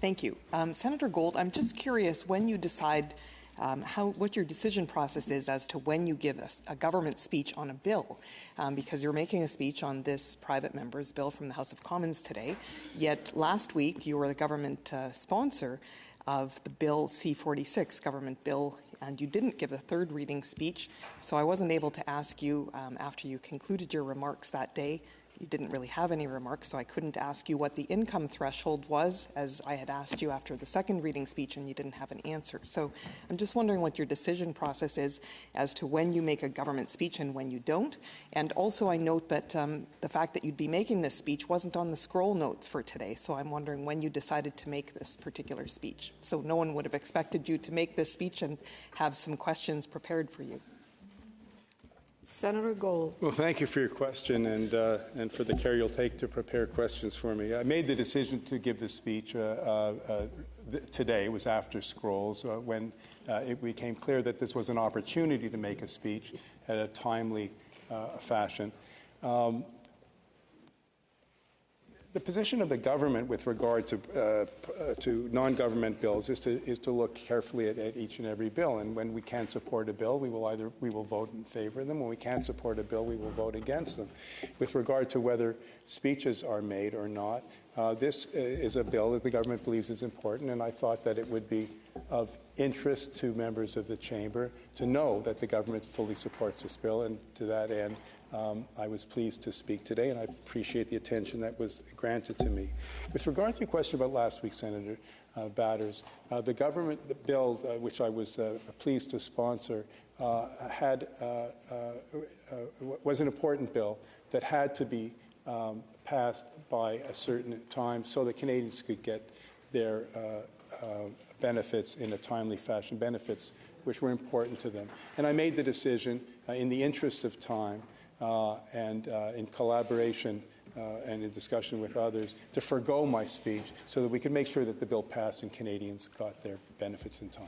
Thank you. Senator Govt, I'm just curious when you decide what your decision process is as to when you give us a government speech on a bill, because you're making a speech on this private member's bill from the House of Commons today, yet last week you were the government sponsor of the bill C-46, government bill, and you didn't give a third reading speech, so I wasn't able to ask you after you concluded your remarks that day. You didn't really have any remarks, so I couldn't ask you what the income threshold was, as I had asked you after the second reading speech, and you didn't have an answer. So I'm just wondering what your decision process is as to when you make a government speech and when you don't. And also I note that the fact that you'd be making this speech wasn't on the scroll notes for today, so I'm wondering when you decided to make this particular speech. So no one would have expected you to make this speech and have some questions prepared for you. Senator Govt. Well, thank you for your question and for the care you'll take to prepare questions for me. I made the decision to give this speech today. It was after scrolls when it became clear that this was an opportunity to make a speech at a timely fashion. The position of the government with regard to non-government bills is to look carefully at each and every bill. And when we can't support a bill, we will vote in favor of them. When we can't support a bill, we will vote against them. With regard to whether speeches are made or not, this is a bill that the government believes is important, and I thought that it would be of interest to members of the chamber to know that the government fully supports this bill, and to that end, I was pleased to speak today, and I appreciate the attention that was granted to me. With regard to your question about last week, Senator Batters, the bill which I was pleased to sponsor was an important bill that had to be passed by a certain time so that Canadians could get their benefits in a timely fashion, benefits which were important to them. And I made the decision in the interest of time and in collaboration and in discussion with others to forgo my speech so that we could make sure that the bill passed and Canadians got their benefits in time.